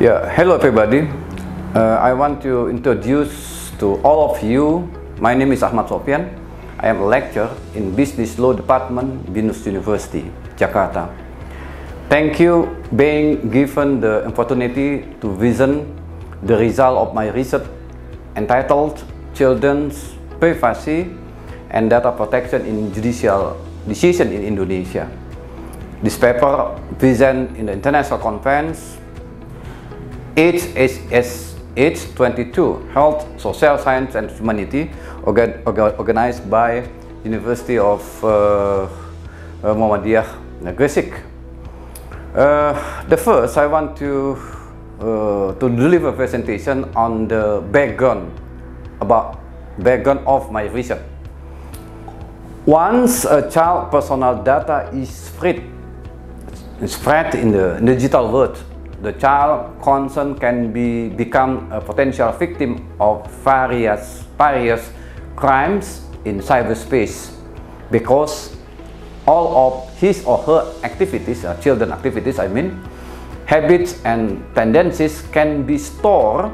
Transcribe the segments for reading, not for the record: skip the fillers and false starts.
Yeah, hello everybody. I want to introduce to all of you. My name is Ahmad Sofian. I am a lecturer in Business Law Department, Binus University, Jakarta. Thank you being given the opportunity to vision the result of my research entitled Children's Privacy and Data Protection in Judicial Decision in Indonesia. This paper present in the International Conference Age 22 Health, Social Science and Humanity, organized by University of Muhammadiyah Gresik. The first, I want to deliver a presentation on the background of my research. Once a child personal data is spread in the digital world, the child concerned can become a potential victim of various crimes in cyberspace, because all of his or her activities, children activities I mean, habits and tendencies can be stored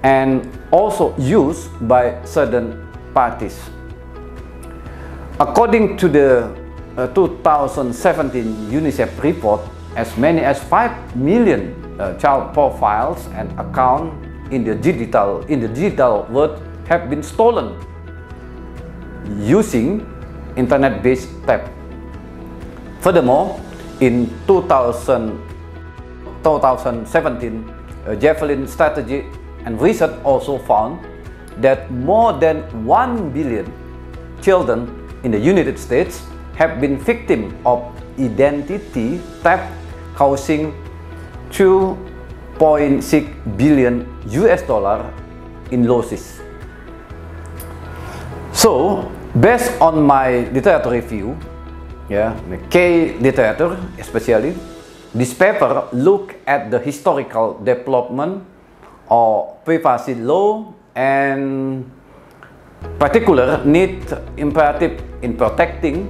and also used by certain parties. According to the 2017 UNICEF report, as many as 5 million child profiles and accounts in the digital world have been stolen using internet-based theft. Furthermore, in 2017, Javelin Strategy and Research also found that more than 1 billion children in the United States have been victims of identity theft, causing $2.6 billion in losses. So, based on my literature review, the K literature especially, this paper look at the historical development of privacy law and particular need imperative in protecting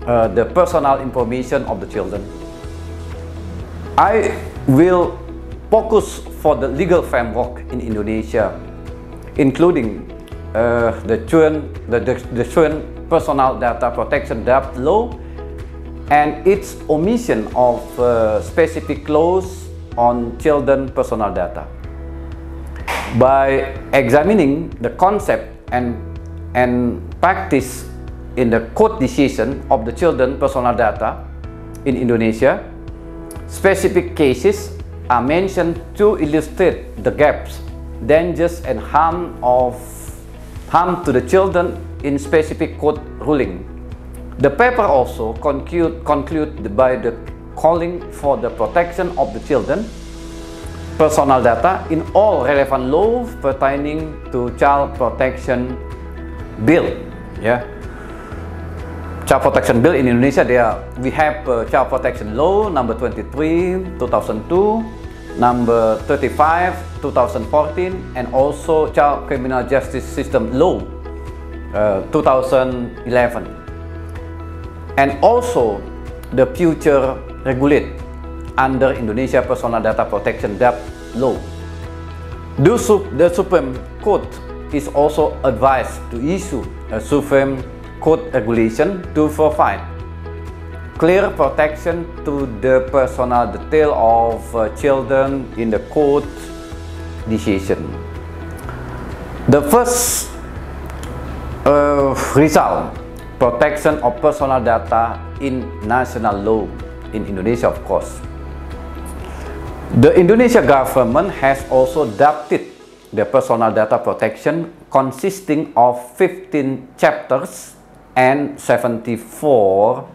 the personal information of the children. I will focus for the legal framework in Indonesia, including the Children Personal Data Protection Draft Law and its omission of specific clause on children personal data. By examining the concept and practice in the court decision of the children personal data in Indonesia, specific cases are mentioned to illustrate the gaps, dangers and harm to the children in specific court ruling. The paper also conclude by the calling for the protection of the children personal data in all relevant laws pertaining to child protection bill. Child Protection Bill in Indonesia, we have Child Protection Law number 23, 2002, number 35, 2014, and also Child Criminal Justice System Law 2011. And also the future regulate under Indonesia Personal Data Protection Draft Law. The Supreme Court is also advised to issue a Supreme Court regulation to provide clear protection to the personal detail of children in the court decision. The first result, protection of personal data in national law in Indonesia, of course. The Indonesia government has also adopted the personal data protection consisting of 15 chapters and 74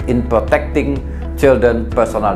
in protecting children's personal.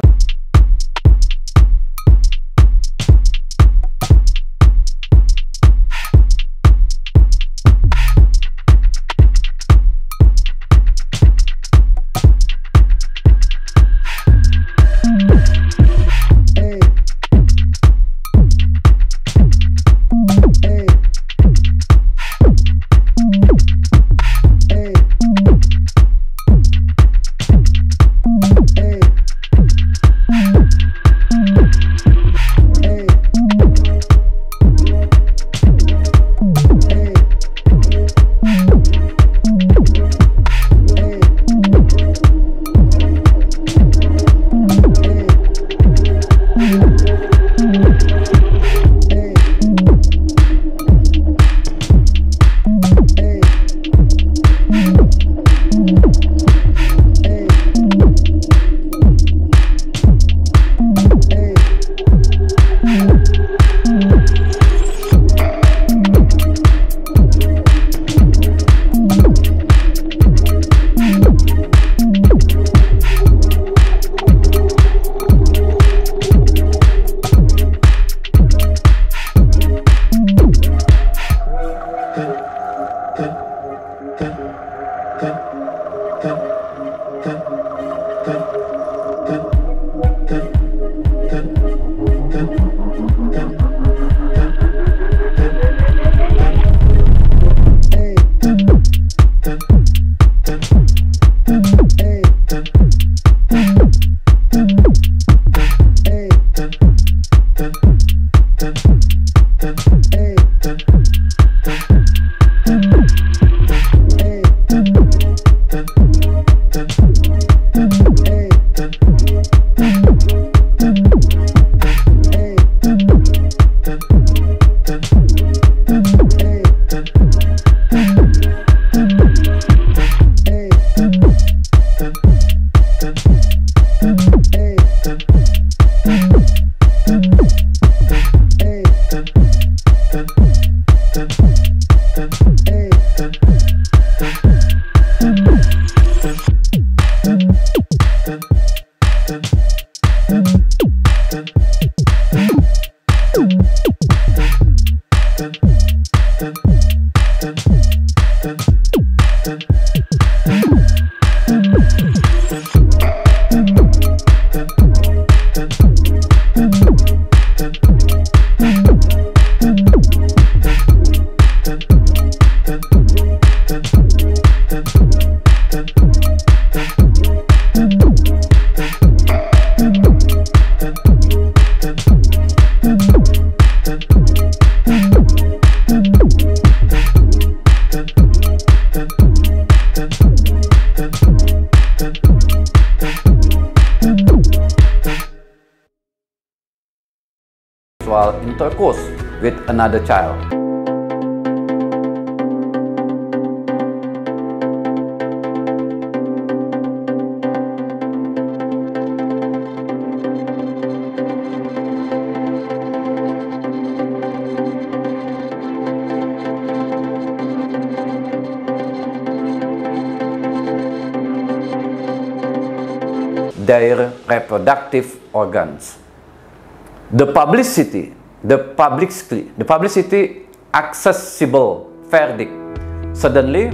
Intercourse with another child. Their reproductive organs. The publicity accessible verdict suddenly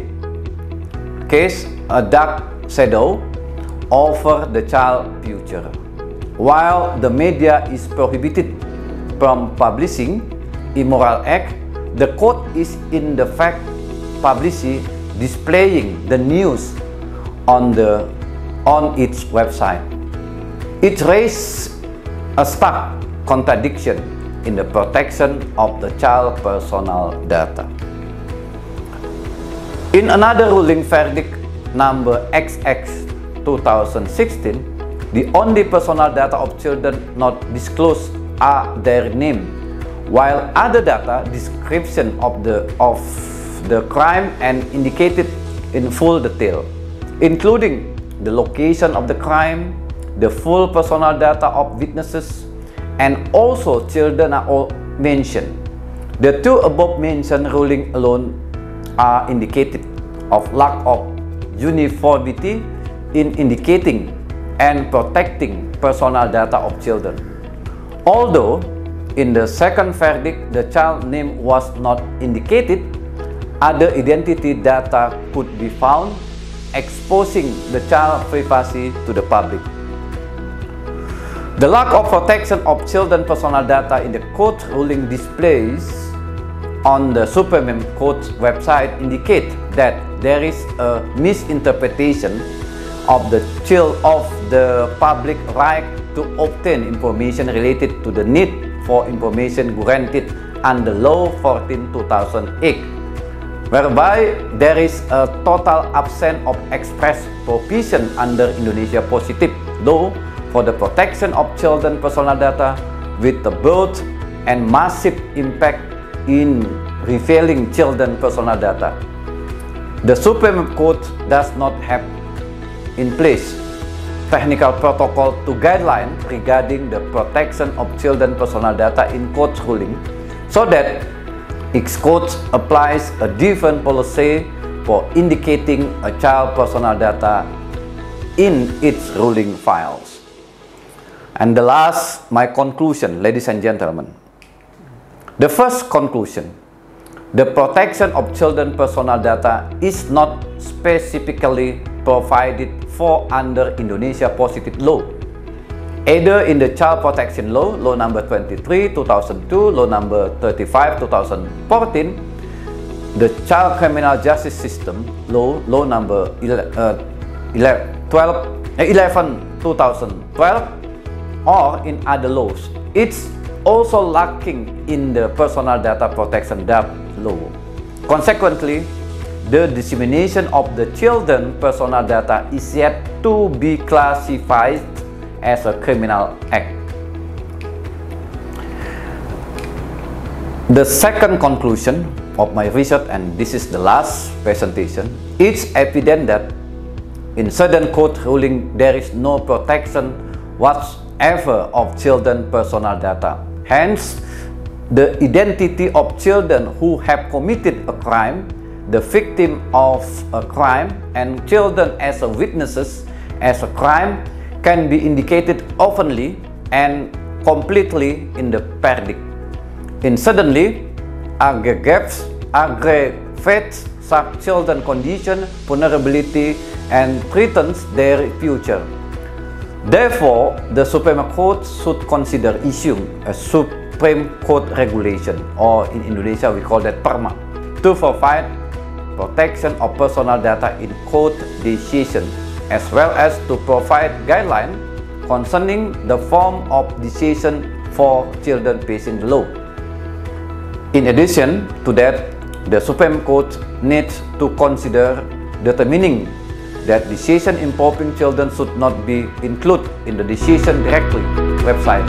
cast a dark shadow over the child's future. While the media is prohibited from publishing immoral act, the court is in the fact publishing displaying the news on its website. It raised a stark contradiction in the protection of the child's personal data. In another ruling verdict number XX 2016, the only personal data of children not disclosed are their name, while other data description of the crime and indicated in full detail, including the location of the crime, the full personal data of witnesses, and also children are all mentioned. The two above mentioned ruling alone are indicative of lack of uniformity in indicating and protecting personal data of children. Although in the second verdict the child name was not indicated, other identity data could be found, exposing the child privacy to the public. The lack of protection of children personal data in the court ruling displays on the Supreme Court's website indicate that there is a misinterpretation of the public right to obtain information related to the need for information granted under Law 14/2008, whereby there is a total absence of express provision under Indonesia Positive Law for the protection of children personal data, with the broad and massive impact in revealing children personal data. The Supreme Court does not have in place technical protocol to guideline regarding the protection of children personal data in court ruling, so that its court applies a different policy for indicating a child personal data in its ruling files. And the last, my conclusion, ladies and gentlemen. The first conclusion: the protection of children personal data is not specifically provided for under Indonesia Positive Law, either in the Child Protection Law, Law number 23/2002, Law number 35/2014, the Child Criminal Justice System Law, Law number 11/2012, or in other laws. It's also lacking in the Personal Data Protection Law. Consequently, the dissemination of the children personal data is yet to be classified as a criminal act. The second conclusion of my research, and this is the last presentation, it's evident that in certain court ruling there is no protection whatsoever of children personal data. Hence, the identity of children who have committed a crime, the victim of a crime, and children as a witnesses as a crime can be indicated openly and completely in the verdict. In suddenly aggravates such children condition, vulnerability, and threatens their future. Therefore, the Supreme Court should consider issuing a Supreme Court regulation, or in Indonesia we call that PERMA, to provide protection of personal data in court decision, as well as to provide guidelines concerning the form of decision for children facing the law. In addition to that, the Supreme Court needs to consider determining that decision involving children should not be included in the decision directory website